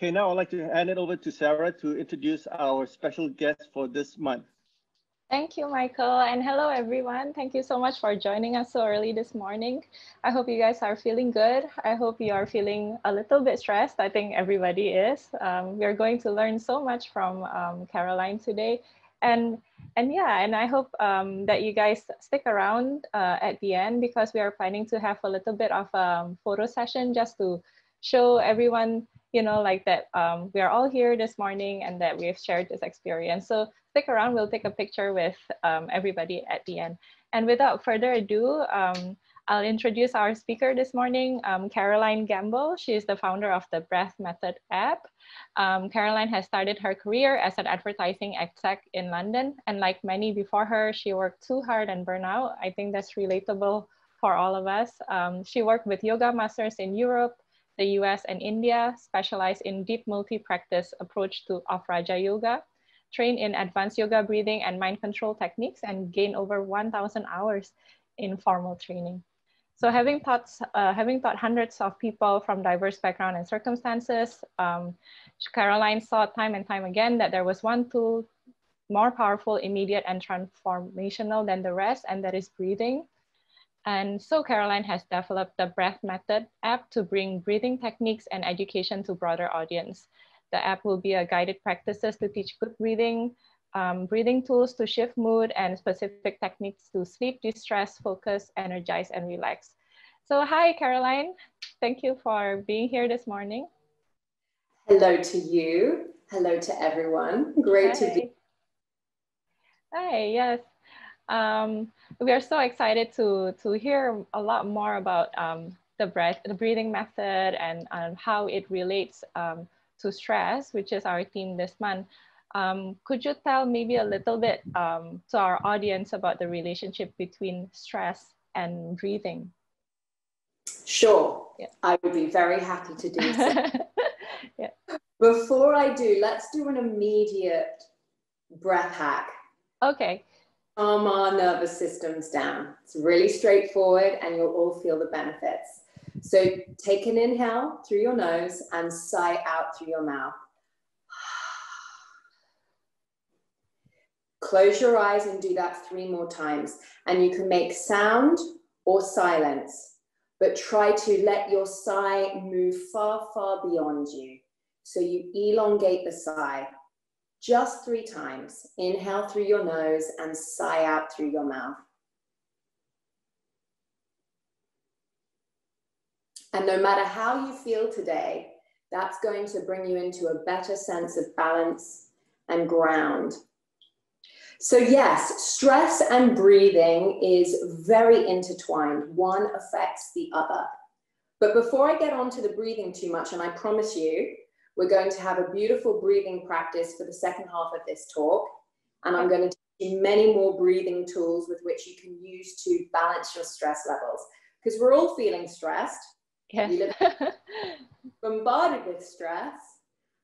Okay, now I'd like to hand it over to Sarah to introduce our special guest for this month. Thank you, Michael, and hello, everyone. Thank you so much for joining us so early this morning. I hope you guys are feeling good. I hope you are feeling a little bit stressed. I think everybody is. We are going to learn so much from Caroline today. And I hope that you guys stick around at the end, because we are planning to have a little bit of a photo session just to show everyone, you know, like that we are all here this morning and that we have shared this experience. So stick around, we'll take a picture with everybody at the end. And without further ado, I'll introduce our speaker this morning, Caroline Gamble. She is the founder of the Breath Method app. Caroline has started her career as an advertising exec in London. And like many before her, she worked too hard and burned out. I think that's relatable for all of us. She worked with yoga masters in Europe, the US and India, specialized in deep multi-practice approach of Raja Yoga, trained in advanced yoga breathing and mind control techniques, and gained over 1,000 hours in formal training. So having taught hundreds of people from diverse backgrounds and circumstances, Caroline saw time and time again that there was one tool more powerful, immediate, and transformational than the rest, and that is breathing. And so Caroline has developed the Breath Method app to bring breathing techniques and education to broader audience. The app will be a guided practices to teach good breathing, breathing tools to shift mood, and specific techniques to sleep, distress, focus, energize, and relax. So hi, Caroline. Thank you for being here this morning. Hello to you. Hello to everyone. Great to be. Hi, yes. We are so excited to hear a lot more about the breathing method and how it relates to stress, which is our theme this month. Could you tell maybe a little bit to our audience about the relationship between stress and breathing? Sure, yeah. I would be very happy to do so. Yeah. Before I do, let's do an immediate breath hack. Okay. Calm our nervous systems down. It's really straightforward and you'll all feel the benefits. So take an inhale through your nose and sigh out through your mouth. Close your eyes and do that 3 more times. And you can make sound or silence, but try to let your sigh move far, far beyond you. So you elongate the sigh. Just 3 times. Inhale through your nose and sigh out through your mouth. And no matter how you feel today, that's going to bring you into a better sense of balance and ground. So yes, stress and breathing is very intertwined. One affects the other. But before I get on to the breathing too much, and I promise you, we're going to have a beautiful breathing practice for the second half of this talk. And I'm going to teach you many more breathing tools with which you can use to balance your stress levels. Because we're all feeling stressed. Yes. You live bombarded with stress.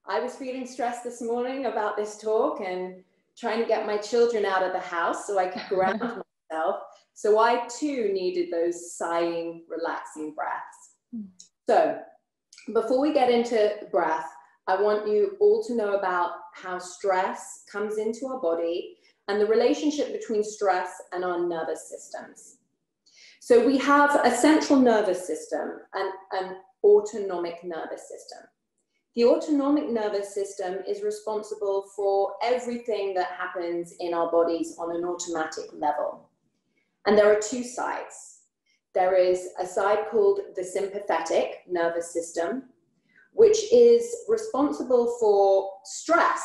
I was feeling stressed this morning about this talk and trying to get my children out of the house so I could ground myself. So I too needed those sighing, relaxing breaths. So before we get into breath, I want you all to know about how stress comes into our body and the relationship between stress and our nervous systems. So we have a central nervous system and an autonomic nervous system. The autonomic nervous system is responsible for everything that happens in our bodies on an automatic level. And there are 2 sides. There is a side called the sympathetic nervous system, which is responsible for stress.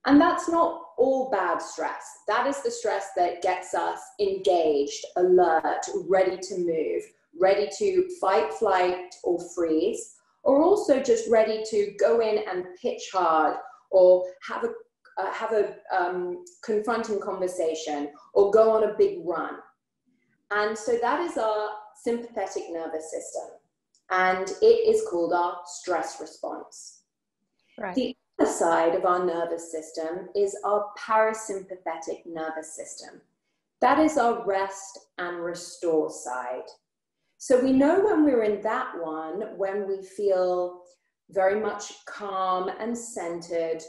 And that's not all bad stress. That is the stress that gets us engaged, alert, ready to move, ready to fight, flight, or freeze, or also just ready to go in and pitch hard, or have a confronting conversation, or go on a big run. And so that is our sympathetic nervous system. And it is called our stress response. Right. The other side of our nervous system is our parasympathetic nervous system. That is our rest and restore side. So we know when we're in that one, when we feel very much calm and centered.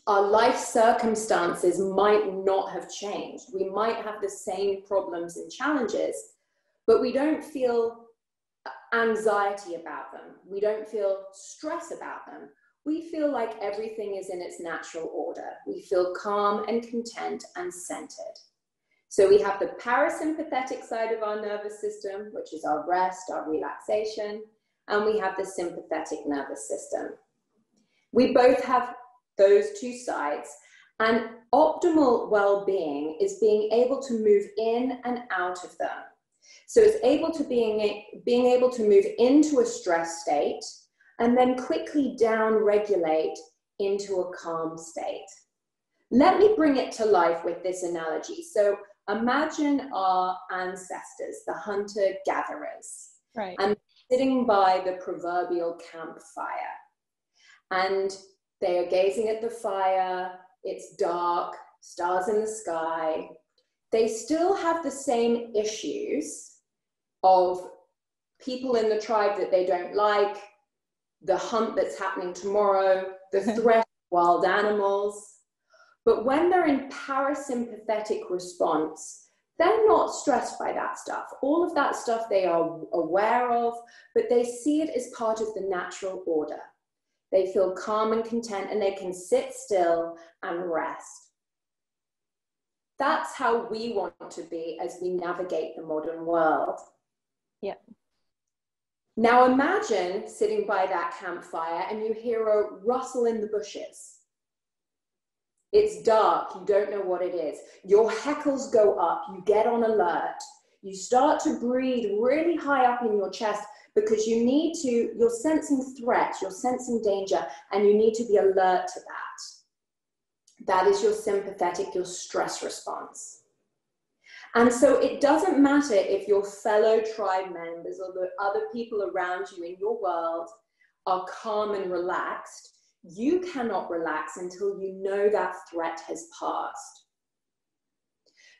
Our life circumstances might not have changed. We might have the same problems and challenges, but we don't feel anxiety about them. We don't feel stress about them. We feel like everything is in its natural order. We feel calm and content and centered. So we have the parasympathetic side of our nervous system, which is our rest, our relaxation, and we have the sympathetic nervous system. We both have those two sides, and optimal well-being is being able to move in and out of them. So it's being able to move into a stress state and then quickly down-regulate into a calm state. Let me bring it to life with this analogy. So imagine our ancestors, the hunter-gatherers, Right. and sitting by the proverbial campfire. And they are gazing at the fire, it's dark, stars in the sky. They still have the same issues of people in the tribe that they don't like, the hunt that's happening tomorrow, the threat of wild animals. But when they're in parasympathetic response, they're not stressed by that stuff. All of that stuff they are aware of, but they see it as part of the natural order. They feel calm and content, and they can sit still and rest. That's how we want to be as we navigate the modern world. Yeah. Now imagine sitting by that campfire and you hear a rustle in the bushes. It's dark, you don't know what it is. Your hackles go up, you get on alert. You start to breathe really high up in your chest because you're sensing threat, you're sensing danger, and you need to be alert to that. That is your sympathetic, your stress response. And so it doesn't matter if your fellow tribe members or the other people around you in your world are calm and relaxed. You cannot relax until you know that threat has passed.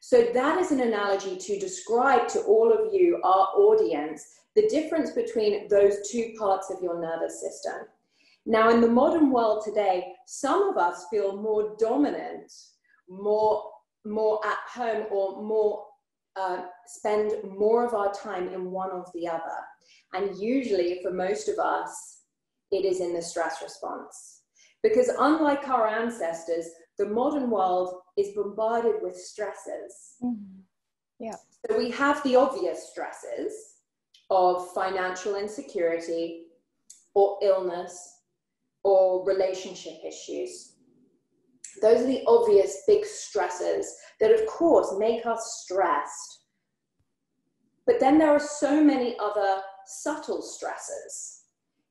So that is an analogy to describe to all of you, our audience, the difference between those two parts of your nervous system. Now, in the modern world today, some of us feel more dominant, more at home, or more spend more of our time in one or the other. And usually, for most of us, it is in the stress response. Because unlike our ancestors, the modern world is bombarded with stresses. Mm-hmm. Yeah. So we have the obvious stresses of financial insecurity or illness or relationship issues. Those are the obvious big stresses that, of course, make us stressed. But then there are so many other subtle stresses.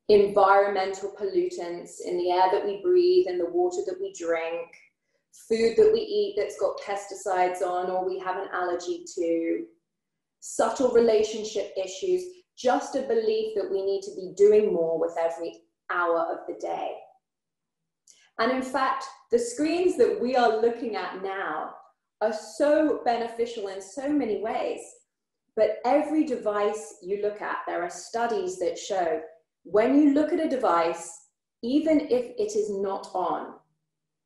Environmental pollutants in the air that we breathe and the water that we drink, food that we eat that's got pesticides on or we have an allergy to, subtle relationship issues, just a belief that we need to be doing more with every hour of the day. And in fact, the screens that we are looking at now are so beneficial in so many ways. But every device you look at, there are studies that show when you look at a device, even if it is not on,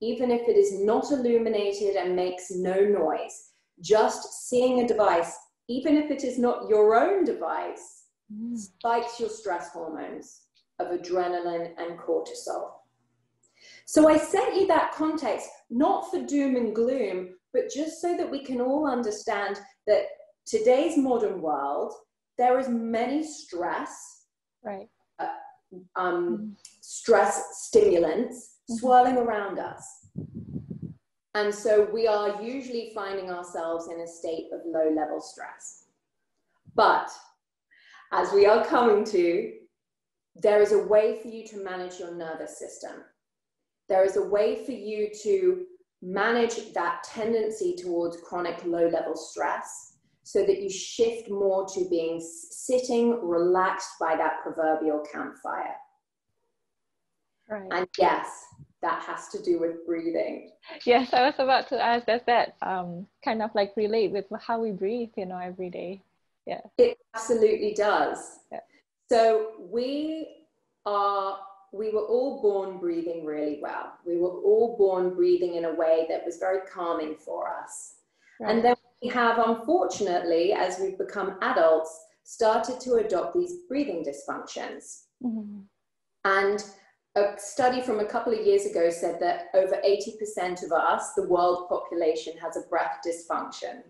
even if it is not illuminated and makes no noise, just seeing a device, even if it is not your own device, spikes your stress hormones of adrenaline and cortisol. So I sent you that context, not for doom and gloom, but just so that we can all understand that today's modern world, there is many stress, Right. stress stimulants swirling around us. And so we are usually finding ourselves in a state of low-level stress. But as we are coming to, there is a way for you to manage your nervous system. There is a way for you to manage that tendency towards chronic low-level stress so that you shift more to being sitting relaxed by that proverbial campfire. Right. And yes, that has to do with breathing. Yes, I was about to ask, does that kind of like relate with how we breathe, every day? Yeah. It absolutely does. Yeah. So we are we were all born breathing really well. We were all born breathing in a way that was very calming for us. Right. And then we have, unfortunately, as we've become adults, started to adopt these breathing dysfunctions. Mm-hmm. And a study from a couple of years ago said that over 80% of us, the world population, has a breath dysfunction.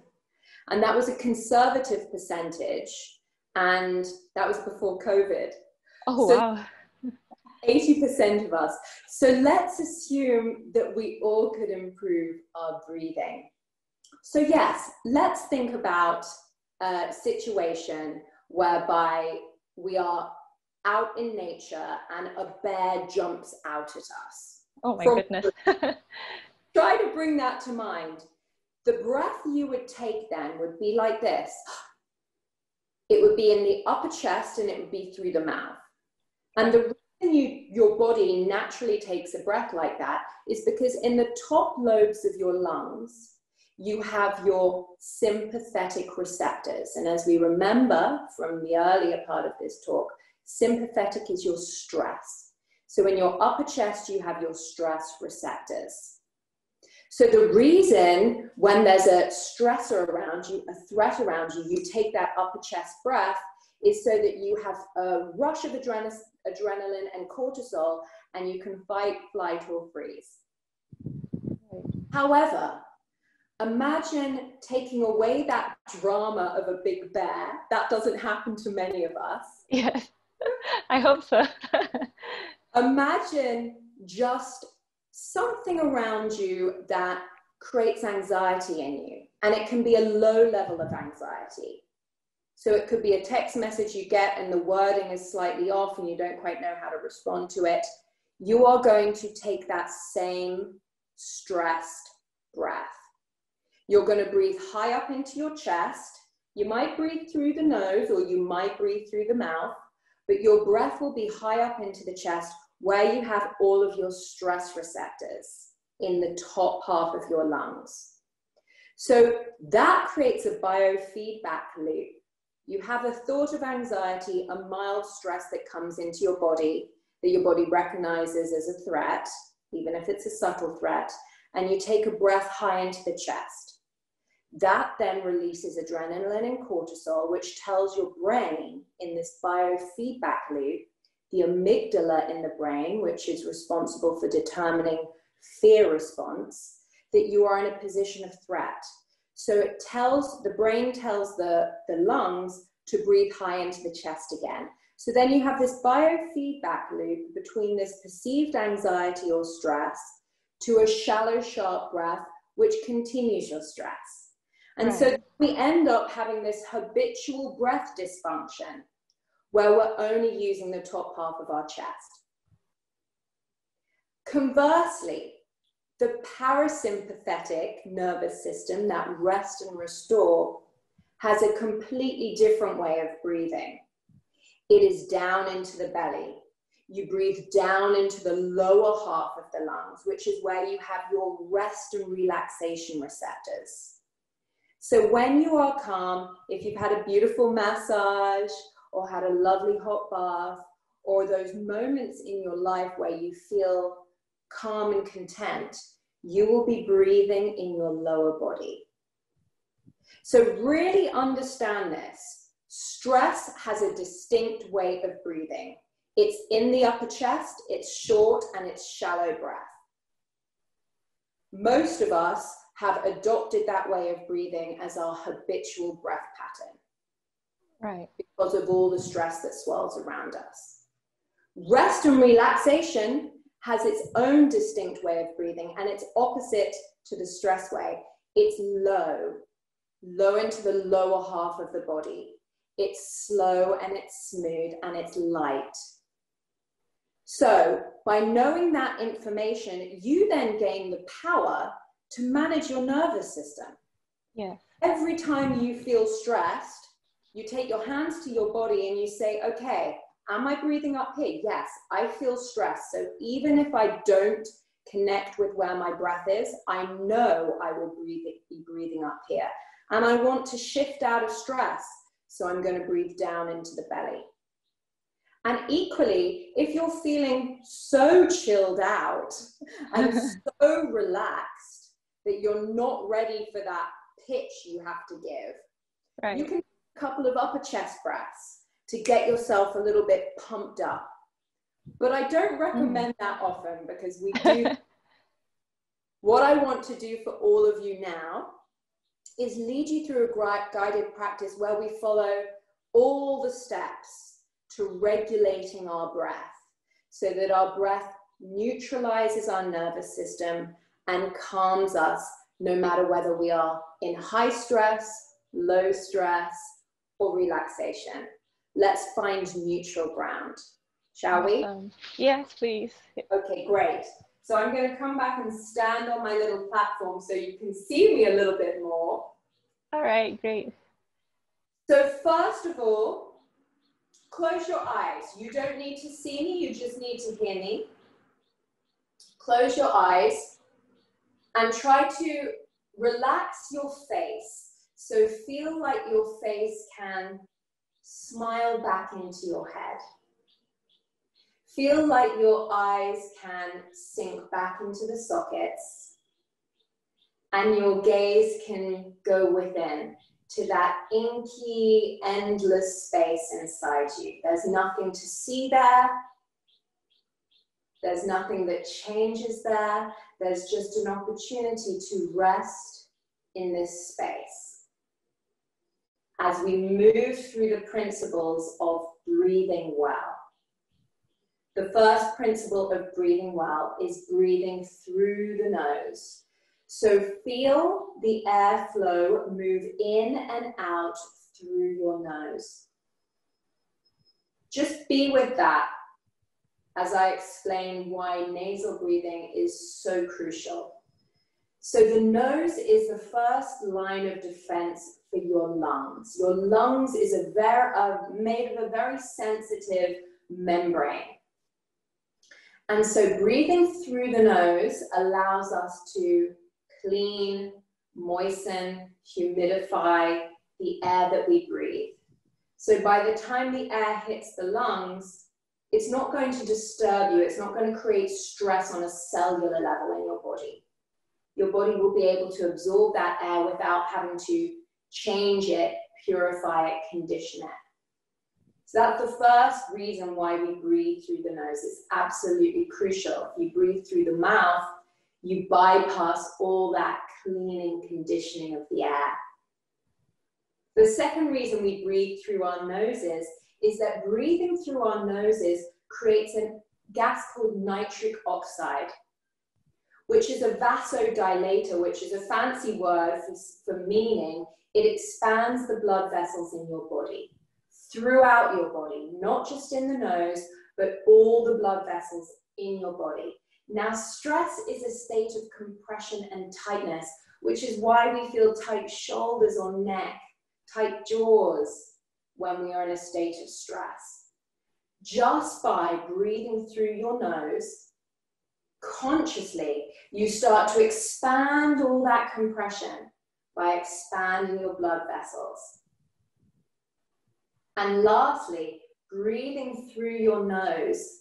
And that was a conservative percentage, and that was before COVID. Oh, so wow. 80% of us. So let's assume that we all could improve our breathing. So yes, let's think about a situation whereby we are out in nature and a bear jumps out at us. Oh my goodness. Try to bring that to mind. The breath you would take then would be like this. It would be in the upper chest and it would be through the mouth. And the reason your body naturally takes a breath like that is because in the top lobes of your lungs, you have your sympathetic receptors. And as we remember from the earlier part of this talk, sympathetic is your stress. So in your upper chest, you have your stress receptors. So the reason when there's a stressor around you, a threat around you, you take that upper chest breath is so that you have a rush of adrenaline and cortisol and you can fight, flight, or freeze. However, imagine taking away that drama of a big bear. That doesn't happen to many of us. Yes, I hope so. Imagine just something around you that creates anxiety in you. And it can be a low level of anxiety. So it could be a text message you get and the wording is slightly off and you don't quite know how to respond to it. You are going to take that same stressed breath. You're going to breathe high up into your chest. You might breathe through the nose or you might breathe through the mouth, but your breath will be high up into the chest where you have all of your stress receptors in the top half of your lungs. So that creates a biofeedback loop. You have a thought of anxiety, a mild stress that comes into your body, that your body recognizes as a threat, even if it's a subtle threat, and you take a breath high into the chest. That then releases adrenaline and cortisol, which tells your brain in this biofeedback loop, the amygdala in the brain, which is responsible for determining fear response, that you are in a position of threat. So the brain tells the lungs to breathe high into the chest again. So then you have this biofeedback loop between this perceived anxiety or stress to a shallow, sharp breath, which continues your stress. And so we end up having this habitual breath dysfunction where we're only using the top half of our chest. Conversely, the parasympathetic nervous system, that rest and restore, has a completely different way of breathing. It is down into the belly. You breathe down into the lower half of the lungs, which is where you have your rest and relaxation receptors. So when you are calm, if you've had a beautiful massage or had a lovely hot bath, or those moments in your life where you feel calm and content, you will be breathing in your lower body. So really understand this. Stress has a distinct way of breathing. It's in the upper chest, it's short, and it's shallow breath. Most of us have adopted that way of breathing as our habitual breath pattern. Right. Because of all the stress that swirls around us. Rest and relaxation has its own distinct way of breathing, and it's opposite to the stress way. It's low into the lower half of the body. It's slow and it's smooth and it's light. So by knowing that information, you then gain the power to manage your nervous system. Yeah. Every time you feel stressed, you take your hands to your body and you say, okay, am I breathing up here? Yes, I feel stressed. So even if I don't connect with where my breath is, I know I will be breathing up here. And I want to shift out of stress. So I'm going to breathe down into the belly. And equally, if you're feeling so chilled out and so relaxed that you're not ready for that pitch you have to give, Right. you can do a couple of upper chest breaths to get yourself a little bit pumped up. But I don't recommend that often, because we do. What I want to do for all of you now is lead you through a guided practice where we follow all the steps to regulating our breath, so that our breath neutralizes our nervous system and calms us, no matter whether we are in high stress, low stress, or relaxation. Let's find neutral ground, shall we? Yes, please. Okay, great. So I'm going to come back and stand on my little platform so you can see me a little bit more. All right, great. So first of all, close your eyes. You don't need to see me, you just need to hear me. Close your eyes and try to relax your face. So feel like your face can smile back into your head. Feel like your eyes can sink back into the sockets, and your gaze can go within to that inky, endless space inside you. There's nothing to see there. There's nothing that changes there. There's just an opportunity to rest in this space as we move through the principles of breathing well. The first principle of breathing well is breathing through the nose. So feel the airflow move in and out through your nose. Just be with that as I explain why nasal breathing is so crucial. So the nose is the first line of defense for your lungs. Your lungs is made of a very sensitive membrane. And so breathing through the nose allows us to clean, moisten, humidify the air that we breathe. So by the time the air hits the lungs, it's not going to disturb you. It's not going to create stress on a cellular level in your body. Your body will be able to absorb that air without having to change it, purify it, condition it. So that's the first reason why we breathe through the nose. It's absolutely crucial. If you breathe through the mouth, you bypass all that cleaning, conditioning of the air. The second reason we breathe through our noses is that breathing through our noses creates a gas called nitric oxide, which is a vasodilator, which is a fancy word for meaning it expands the blood vessels in your body, throughout your body, not just in the nose, but all the blood vessels in your body. Now, stress is a state of compression and tightness, which is why we feel tight shoulders or neck, tight jaws when we are in a state of stress. Just by breathing through your nose, consciously, you start to expand all that compression by expanding your blood vessels. And lastly, breathing through your nose,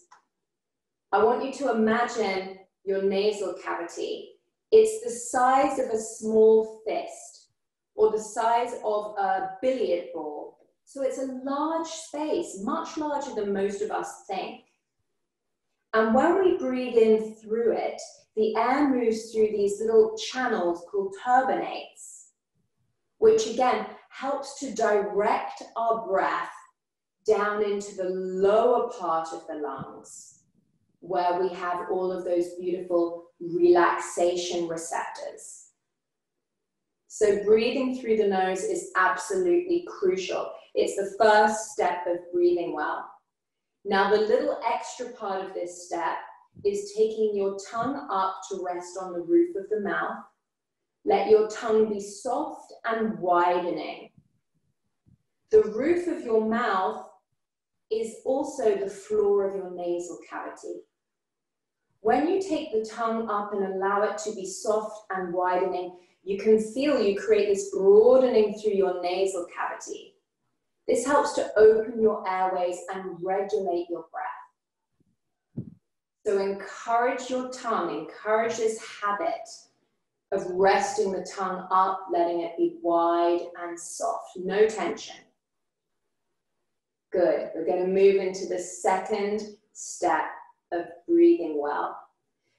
I want you to imagine your nasal cavity. It's the size of a small fist or the size of a billiard ball. So it's a large space, much larger than most of us think. And when we breathe in through it, the air moves through these little channels called turbinates, which again helps to direct our breath down into the lower part of the lungs, where we have all of those beautiful relaxation receptors. So breathing through the nose is absolutely crucial. It's the first step of breathing well. Now, the little extra part of this step is taking your tongue up to rest on the roof of the mouth. Let your tongue be soft and widening. The roof of your mouth is also the floor of your nasal cavity. When you take the tongue up and allow it to be soft and widening, you can feel you create this broadening through your nasal cavity. This helps to open your airways and regulate your breath. So encourage your tongue, encourage this habit of resting the tongue up, letting it be wide and soft, no tension. Good, we're going to move into the second step of breathing well.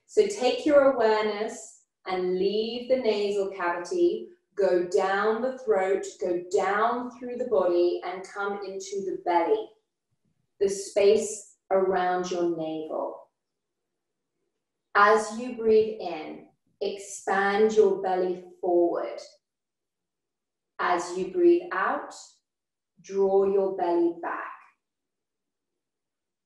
So take your awareness and leave the nasal cavity, go down the throat, go down through the body and come into the belly, the space around your navel. As you breathe in, expand your belly forward. As you breathe out, draw your belly back.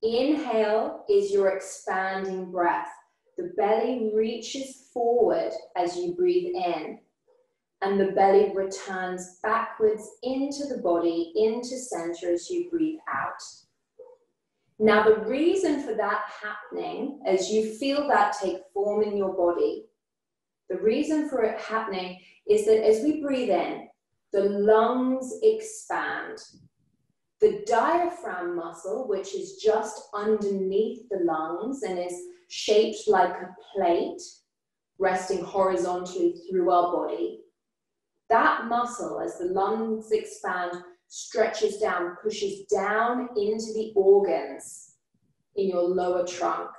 Inhale is your expanding breath. The belly reaches forward as you breathe in, and the belly returns backwards into the body, into center as you breathe out. Now, the reason for that happening, as you feel that take form in your body, the reason for it happening is that as we breathe in, the lungs expand. The diaphragm muscle, which is just underneath the lungs and is shaped like a plate, resting horizontally through our body, that muscle, as the lungs expand, stretches down, pushes down into the organs in your lower trunk,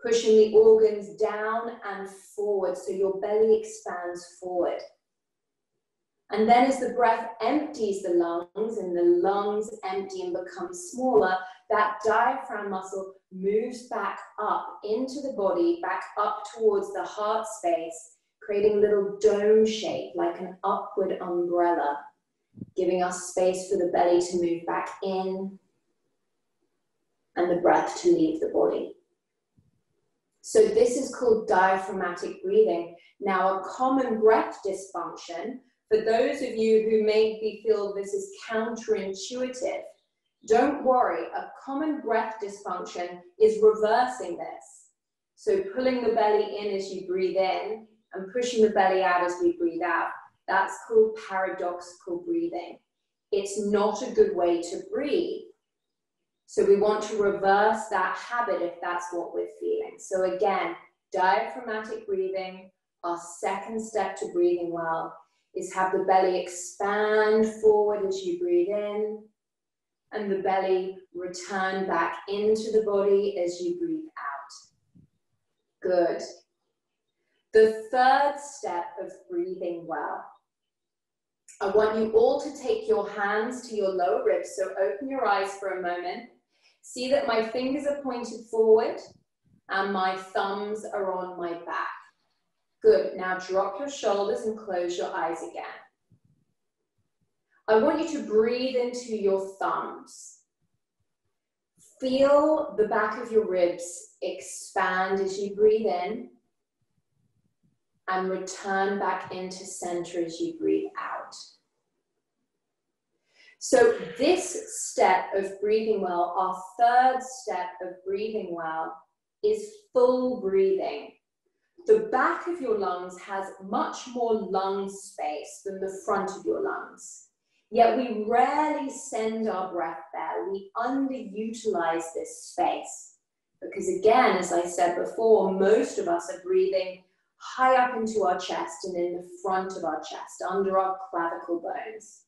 pushing the organs down and forward so your belly expands forward. And then as the breath empties the lungs and the lungs empty and become smaller, that diaphragm muscle moves back up into the body, back up towards the heart space, creating a little dome shape like an upward umbrella, giving us space for the belly to move back in and the breath to leave the body. So this is called diaphragmatic breathing. Now, a common breath dysfunction, for those of you who maybe feel this is counterintuitive, don't worry, a common breath dysfunction is reversing this. So pulling the belly in as you breathe in and pushing the belly out as we breathe out. That's called paradoxical breathing. It's not a good way to breathe. So we want to reverse that habit if that's what we're feeling. So again, diaphragmatic breathing, our second step to breathing well, is have the belly expand forward as you breathe in and the belly return back into the body as you breathe out. Good. The third step of breathing well. I want you all to take your hands to your lower ribs. So open your eyes for a moment. See that my fingers are pointed forward and my thumbs are on my back. Good. Now drop your shoulders and close your eyes again. I want you to breathe into your thumbs. Feel the back of your ribs expand as you breathe in and return back into center as you breathe out. So this step of breathing well, our third step of breathing well, is full breathing. The back of your lungs has much more lung space than the front of your lungs. Yet we rarely send our breath there. We underutilize this space. Because again, as I said before, most of us are breathing high up into our chest and in the front of our chest, under our clavicle bones.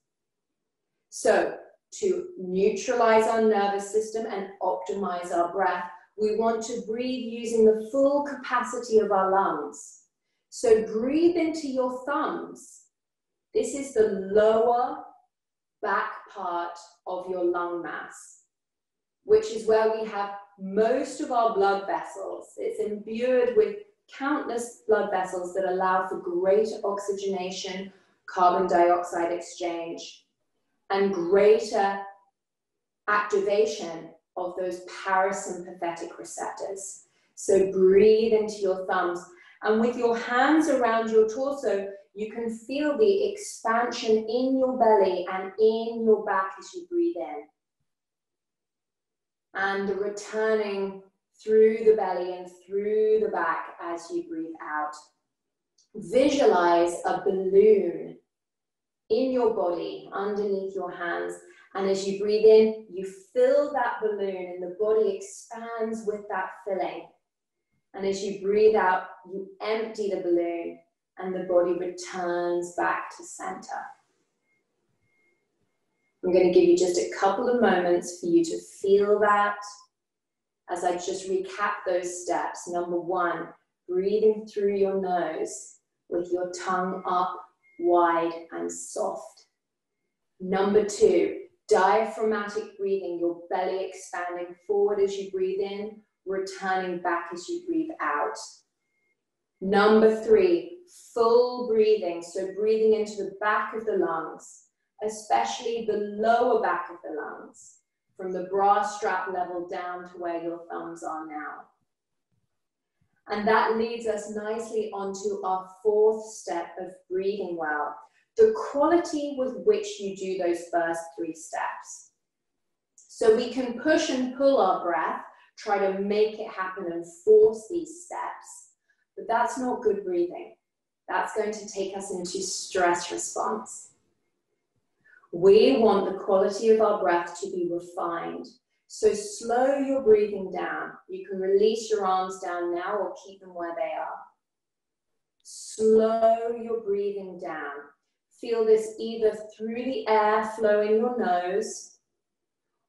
So to neutralize our nervous system and optimize our breath, we want to breathe using the full capacity of our lungs. So breathe into your thumbs. This is the lower back part of your lung mass, which is where we have most of our blood vessels. It's imbued with countless blood vessels that allow for greater oxygenation, carbon dioxide exchange, and greater activation of those parasympathetic receptors. So breathe into your thumbs, and with your hands around your torso, you can feel the expansion in your belly and in your back as you breathe in. And returning through the belly and through the back as you breathe out. Visualize a balloon in your body, underneath your hands, And as you breathe in, you fill that balloon and the body expands with that filling. And as you breathe out, you empty the balloon and the body returns back to center. I'm going to give you just a couple of moments for you to feel that as I just recap those steps. Number 1, breathing through your nose with your tongue up, wide and soft. Number 2, diaphragmatic breathing, your belly expanding forward as you breathe in, returning back as you breathe out. Number 3, full breathing, so breathing into the back of the lungs, especially the lower back of the lungs, from the bra strap level down to where your thumbs are now. And that leads us nicely onto our 4th step of breathing well, the quality with which you do those first 3 steps. So we can push and pull our breath, try to make it happen and force these steps, but that's not good breathing. That's going to take us into stress response. We want the quality of our breath to be refined. So slow your breathing down. You can release your arms down now or keep them where they are. Slow your breathing down. Feel this either through the air flowing your nose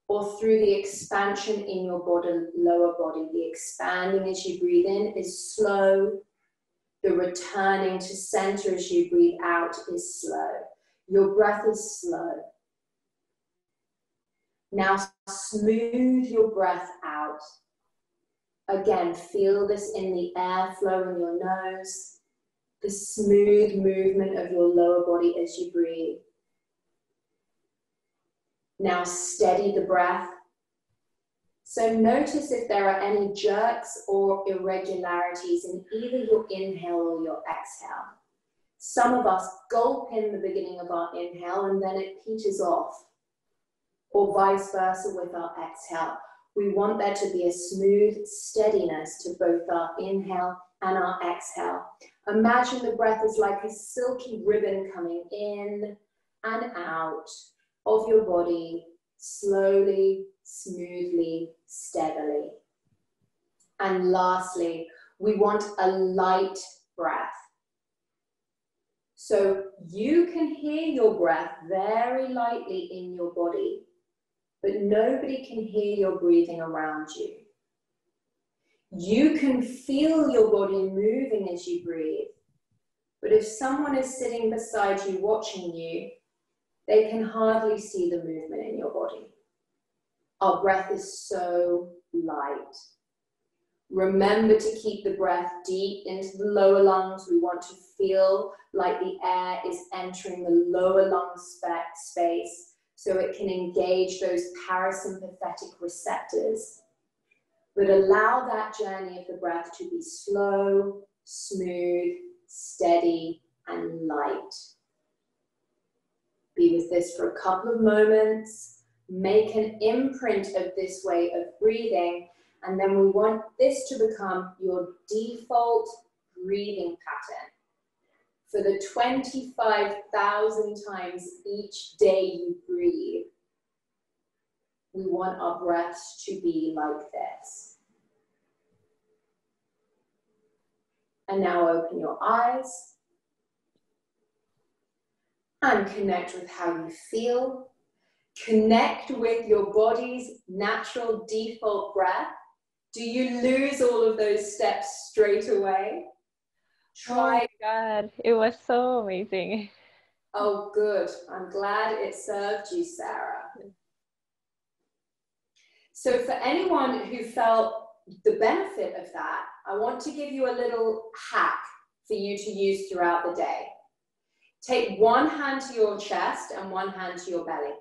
or through the expansion in your body, lower body. The expanding as you breathe in is slow. The returning to center as you breathe out is slow. Your breath is slow. Now smooth your breath out. Again, feel this in the air flow in your nose, the smooth movement of your lower body as you breathe. Now steady the breath. So notice if there are any jerks or irregularities in either your inhale or your exhale. Some of us gulp in the beginning of our inhale and then it peters off, or vice versa with our exhale. We want there to be a smooth steadiness to both our inhale and our exhale. Imagine the breath is like a silky ribbon coming in and out of your body, slowly, smoothly, steadily. And lastly, we want a light breath. So you can hear your breath very lightly in your body, but nobody can hear your breathing around you. You can feel your body moving as you breathe, but if someone is sitting beside you watching you, they can hardly see the movement in your body. Our breath is so light. Remember to keep the breath deep into the lower lungs. We want to feel like the air is entering the lower lung space so it can engage those parasympathetic receptors. But allow that journey of the breath to be slow, smooth, steady, and light. Be with this for a couple of moments. Make an imprint of this way of breathing. And then we want this to become your default breathing pattern. For the 25,000 times each day you breathe, we want our breaths to be like this. And now open your eyes and connect with how you feel. Connect with your body's natural default breath. Do you lose all of those steps straight away? Oh my God, it was so amazing. Oh, good. I'm glad it served you, Sarah. So for anyone who felt the benefit of that, I want to give you a little hack for you to use throughout the day. Take one hand to your chest and one hand to your belly.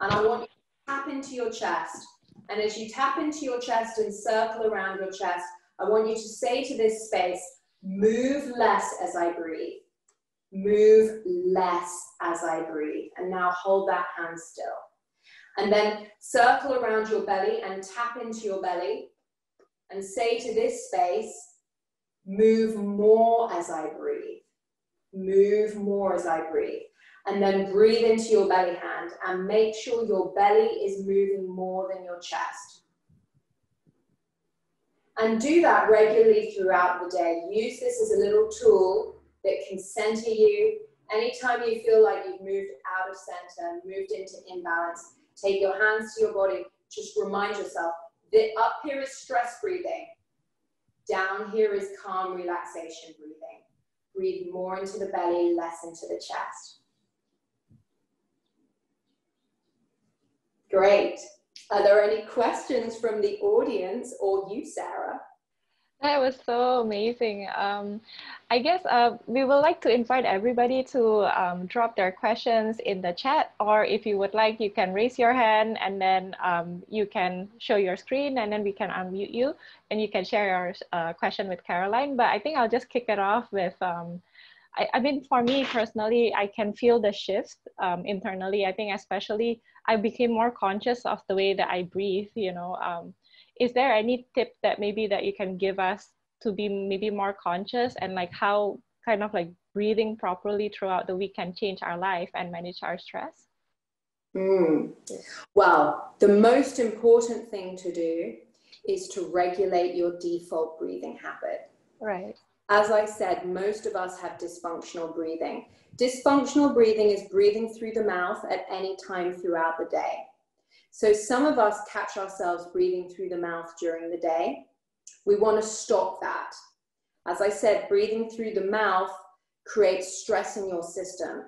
And I want you to tap into your chest. And as you tap into your chest and circle around your chest, I want you to say to this space, move less as I breathe. Move less as I breathe. And now hold that hand still. And then circle around your belly and tap into your belly and say to this space, move more as I breathe. Move more as I breathe. And then breathe into your belly hand and make sure your belly is moving more than your chest. And do that regularly throughout the day. Use this as a little tool that can center you. Anytime you feel like you've moved out of center, moved into imbalance, take your hands to your body. Just remind yourself that up here is stress breathing. Down here is calm relaxation breathing. Breathe more into the belly, less into the chest. Great. Are there any questions from the audience or you, Sarah? That was so amazing. I guess we would like to invite everybody to drop their questions in the chat, or if you would like, you can raise your hand and then you can show your screen and then we can unmute you and you can share your question with Caroline. But I think I'll just kick it off with, I mean, for me personally, I can feel the shift internally. I think especially I became more conscious of the way that I breathe, you know. Is there any tip that maybe that you can give us to be maybe more conscious and like how kind of like breathing properly throughout the week can change our life and manage our stress? Well, the most important thing to do is to regulate your default breathing habit. Right. As I said, most of us have dysfunctional breathing. Dysfunctional breathing is breathing through the mouth at any time throughout the day. So some of us catch ourselves breathing through the mouth during the day. We want to stop that. As I said, breathing through the mouth creates stress in your system.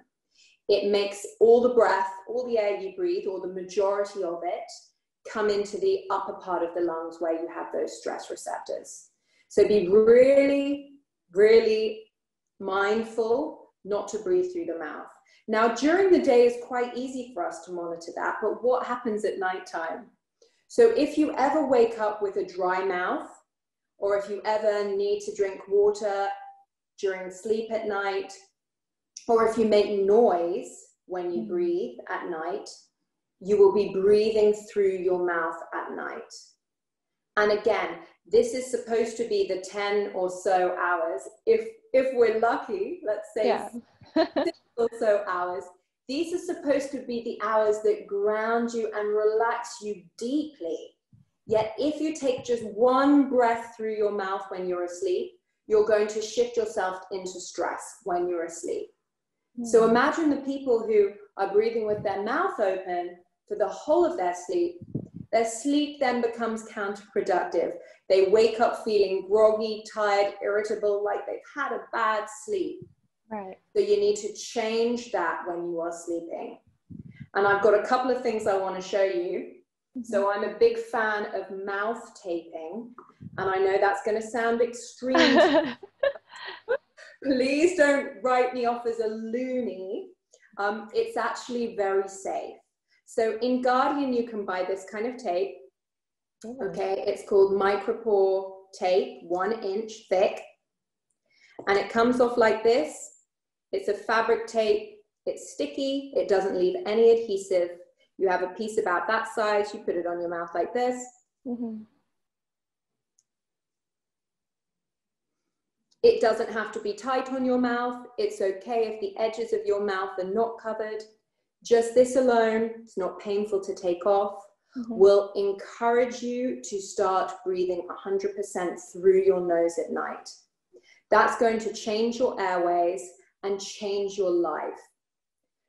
It makes all the breath, all the air you breathe, or the majority of it, come into the upper part of the lungs where you have those stress receptors. So be really, really mindful not to breathe through the mouth. Now, during the day is quite easy for us to monitor that, but what happens at nighttime? So if you ever wake up with a dry mouth, or if you ever need to drink water during sleep at night, or if you make noise when you breathe at night, you will be breathing through your mouth at night. And again, this is supposed to be the 10 or so hours. If we're lucky, let's say 6 or so hours, these are supposed to be the hours that ground you and relax you deeply. Yet if you take just one breath through your mouth when you're asleep, you're going to shift yourself into stress when you're asleep. So imagine the people who are breathing with their mouth open for the whole of their sleep. Their sleep then becomes counterproductive. They wake up feeling groggy, tired, irritable, like they've had a bad sleep. Right. So you need to change that when you are sleeping. And I've got a couple of things I want to show you. So I'm a big fan of mouth taping, and I know that's going to sound extreme. Please don't write me off as a loony. It's actually very safe. So in Guardian, you can buy this kind of tape. Okay, it's called Micropore Tape, 1 inch thick. And it comes off like this. It's a fabric tape. It's sticky. It doesn't leave any adhesive. You have a piece about that size. You put it on your mouth like this. It doesn't have to be tight on your mouth. It's okay if the edges of your mouth are not covered. Just this alone, it's not painful to take off, will encourage you to start breathing 100% through your nose at night. That's going to change your airways and change your life.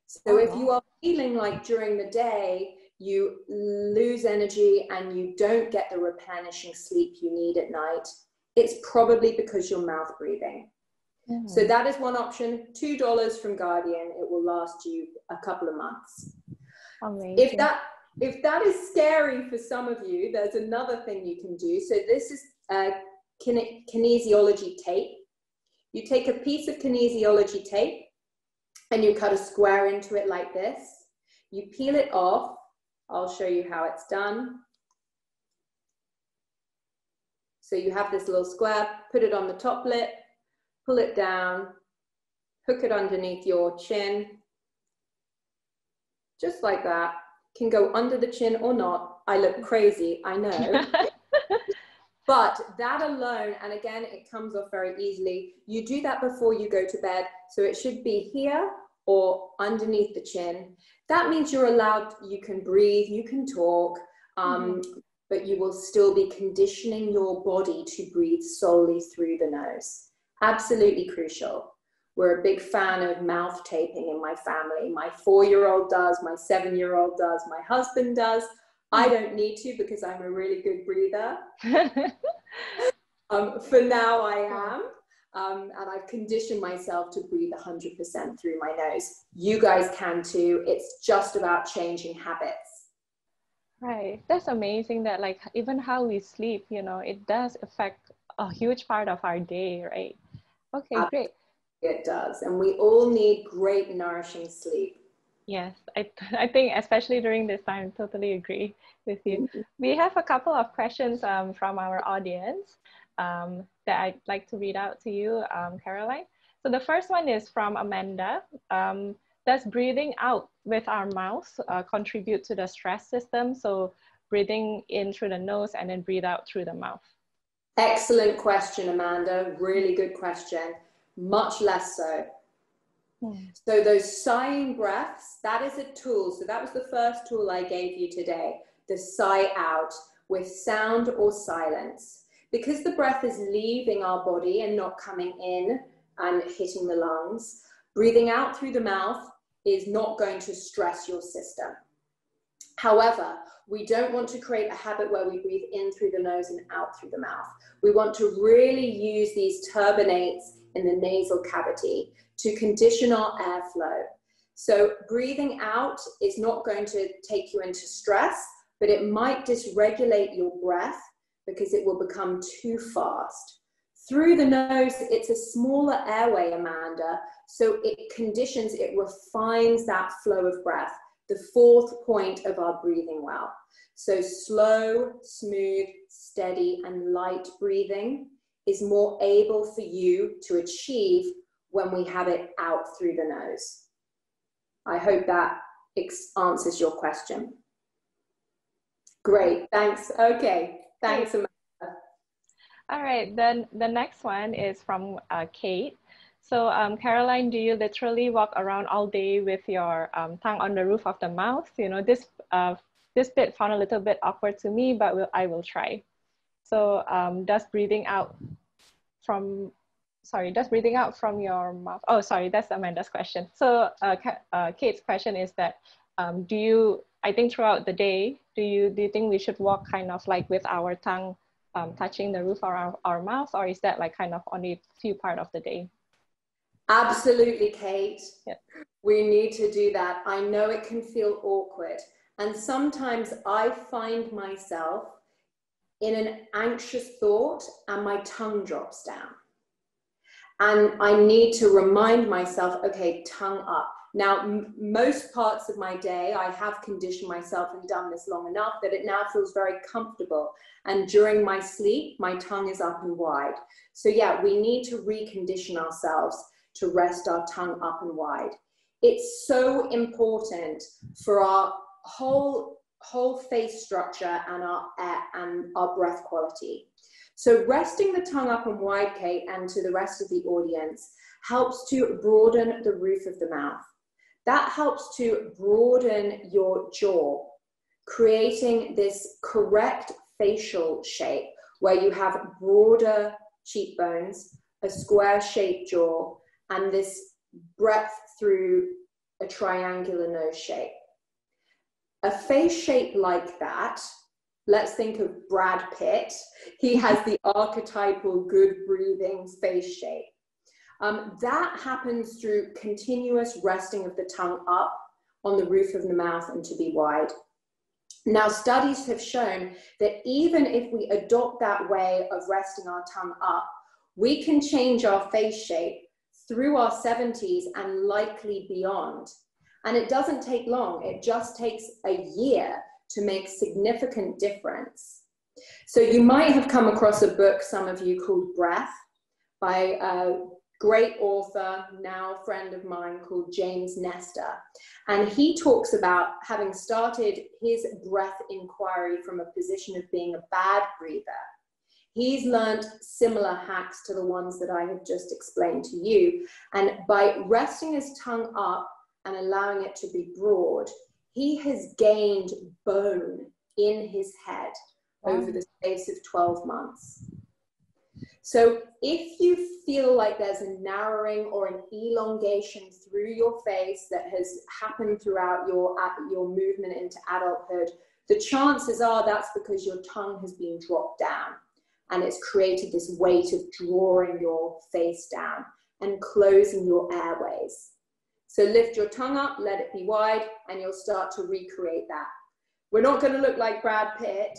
So if you are feeling like during the day, you lose energy and you don't get the replenishing sleep you need at night, it's probably because you're mouth breathing. So that is one option, $2 from Guardian. It will last you a couple of months. Amazing. If that is scary for some of you, there's another thing you can do. So this is Kinesiology Tape. You take a piece of Kinesiology Tape and you cut a square into it like this. You peel it off. I'll show you how it's done. So you have this little square, put it on the top lip, pull it down, hook it underneath your chin, just like that. Can go under the chin or not. I look crazy, I know. But that alone, and again, it comes off very easily. You do that before you go to bed. So it should be here or underneath the chin, that means you're allowed, you can breathe, you can talk, but you will still be conditioning your body to breathe solely through the nose. Absolutely crucial. We're a big fan of mouth taping in my family. My 4-year-old does, my 7-year-old does, my husband does. I don't need to because I'm a really good breather. For now I am. And I've conditioned myself to breathe 100% through my nose. You guys can too. It's just about changing habits. Right. That's amazing that like even how we sleep, you know, it does affect a huge part of our day, right? Okay, great. It does. And we all need great, nourishing sleep. Yes, I think especially during this time, totally agree with you. We have a couple of questions from our audience that I'd like to read out to you, Caroline. So the first one is from Amanda. Does breathing out with our mouth contribute to the stress system? So breathing in through the nose and then breathe out through the mouth. Excellent question, Amanda. Really good question. Much less so. So those sighing breaths, that is a tool. So that was the first tool I gave you today, the sigh out with sound or silence. Because the breath is leaving our body and not coming in and hitting the lungs, breathing out through the mouth is not going to stress your system. However, we don't want to create a habit where we breathe in through the nose and out through the mouth. We want to really use these turbinates in the nasal cavity to condition our airflow. So breathing out is not going to take you into stress, but it might dysregulate your breath because it will become too fast. Through the nose, it's a smaller airway, Amanda, so it conditions, it refines that flow of breath, the fourth point of our breathing well. So slow, smooth, steady, and light breathing is more able for you to achieve when we have it out through the nose. I hope that answers your question. Great, thanks. Okay, thanks, Amanda. All right, then the next one is from Kate. So Caroline, do you literally walk around all day with your tongue on the roof of the mouth? You know, this bit found a little bit awkward to me, but I will try. So does breathing out from your mouth? Oh, sorry, that's Amanda's question. So Kate's question is that, I think throughout the day, do you think we should walk kind of like with our tongue touching the roof of our mouth, or is that like kind of only a few part of the day? Absolutely, Kate. Yep. We need to do that. I know it can feel awkward. And sometimes I find myself in an anxious thought and my tongue drops down. And I need to remind myself, okay, tongue up. Now, most parts of my day, I have conditioned myself and done this long enough that it now feels very comfortable. And during my sleep, my tongue is up and wide. So yeah, we need to recondition ourselves to rest our tongue up and wide. It's so important for our whole face structure and our breath quality. So resting the tongue up and wide, Kate, and to the rest of the audience, helps to broaden the roof of the mouth. That helps to broaden your jaw, creating this correct facial shape where you have broader cheekbones, a square-shaped jaw, and this breadth through a triangular nose shape. A face shape like that, let's think of Brad Pitt. He has the archetypal good breathing face shape. That happens through continuous resting of the tongue up on the roof of the mouth and to be wide. Now, studies have shown that even if we adopt that way of resting our tongue up, we can change our face shape through our 70s and likely beyond. And it doesn't take long. It just takes a year to make significant difference. So you might have come across a book, some of you, called Breath by a great author, now a friend of mine, called James Nestor. And he talks about having started his breath inquiry from a position of being a bad breather. He's learned similar hacks to the ones that I have just explained to you. And by resting his tongue up and allowing it to be broad, he has gained bone in his head over the space of 12 months. So if you feel like there's a narrowing or an elongation through your face that has happened throughout your movement into adulthood, the chances are that's because your tongue has been dropped down and it's created this weight of drawing your face down and closing your airways. So lift your tongue up, let it be wide, and you'll start to recreate that. We're not going to look like Brad Pitt,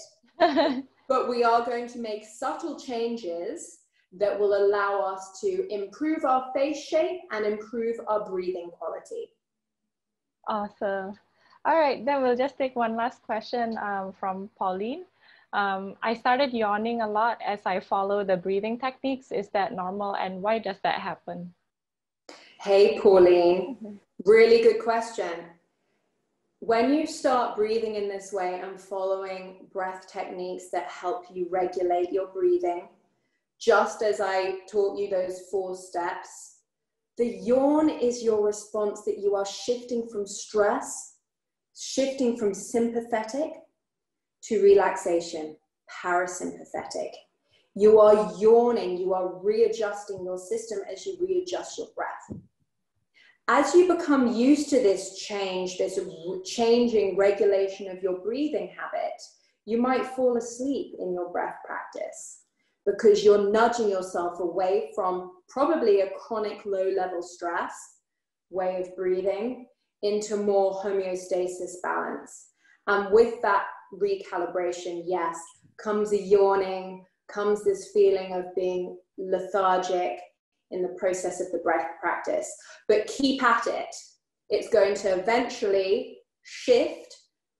but we are going to make subtle changes that will allow us to improve our face shape and improve our breathing quality. Awesome. All right, then we'll just take one last question from Pauline. I started yawning a lot as I follow the breathing techniques. Is that normal, and why does that happen? Hey, Pauline, really good question. When you start breathing in this way and following breath techniques that help you regulate your breathing, just as I taught you those 4 steps, the yawn is your response that you are shifting from stress, shifting from sympathetic to relaxation, parasympathetic. You are yawning, you are readjusting your system as you readjust your breath. As you become used to this change, this changing regulation of your breathing habit, you might fall asleep in your breath practice because you're nudging yourself away from probably a chronic low-level stress way of breathing into more homeostasis balance. And with that recalibration, yes, comes a yawning, comes this feeling of being lethargic in the process of the breath practice. But keep at it. It's going to eventually shift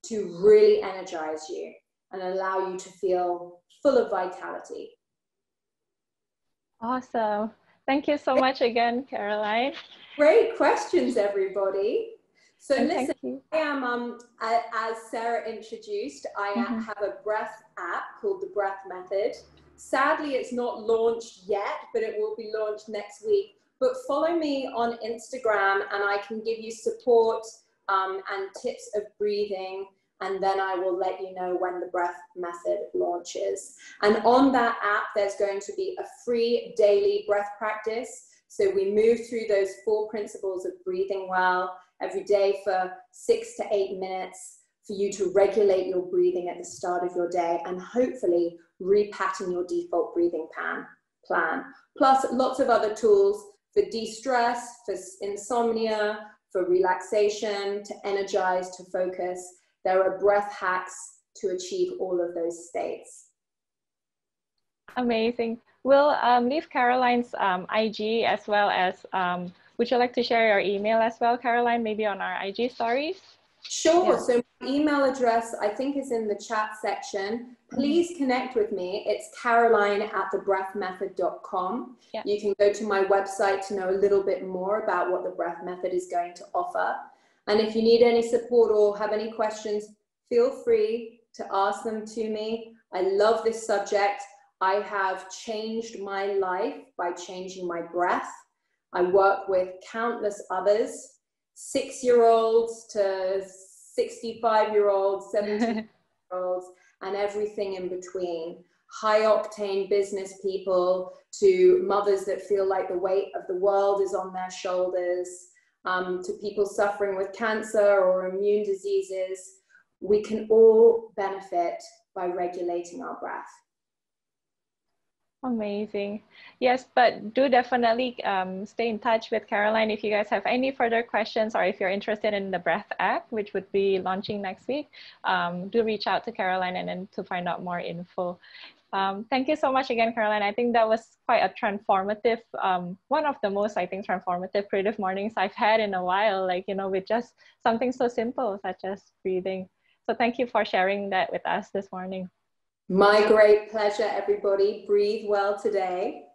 to really energize you and allow you to feel full of vitality. Awesome. Thank you so much again, Caroline. Great questions, everybody. So and listen, I am, as Sarah introduced, I have a breath app called The Breath Method. Sadly, it's not launched yet, but it will be launched next week. But follow me on Instagram and I can give you support and tips of breathing. And then I will let you know when the breath method launches. And on that app, there's going to be a free daily breath practice. So we move through those 4 principles of breathing well every day for 6 to 8 minutes for you to regulate your breathing at the start of your day and hopefully repattern your default breathing plan. Plus lots of other tools for de-stress, for insomnia, for relaxation, to energize, to focus. There are breath hacks to achieve all of those states. Amazing. We'll leave Caroline's IG as well as, would you like to share your email as well, Caroline, maybe on our IG stories? Sure. Yeah. So my email address, I think, is in the chat section. Please connect with me. It's caroline@thebreathmethod.com. Yeah. You can go to my website to know a little bit more about what the breath method is going to offer. And if you need any support or have any questions, feel free to ask them to me. I love this subject. I have changed my life by changing my breath. I work with countless others, 6-year-olds to 65-year-olds, 70-year-olds, and everything in between. High octane business people to mothers that feel like the weight of the world is on their shoulders, to people suffering with cancer or immune diseases. We can all benefit by regulating our breath. Amazing. Yes, but do definitely stay in touch with Caroline if you guys have any further questions or if you're interested in the Breath app, which would be launching next week. Do reach out to Caroline and then to find out more info. Thank you so much again, Caroline. I think that was quite a transformative, one of the most, I think, transformative creative mornings I've had in a while, like, you know, with just something so simple such as breathing. So thank you for sharing that with us this morning. My great pleasure, everybody. Breathe well today.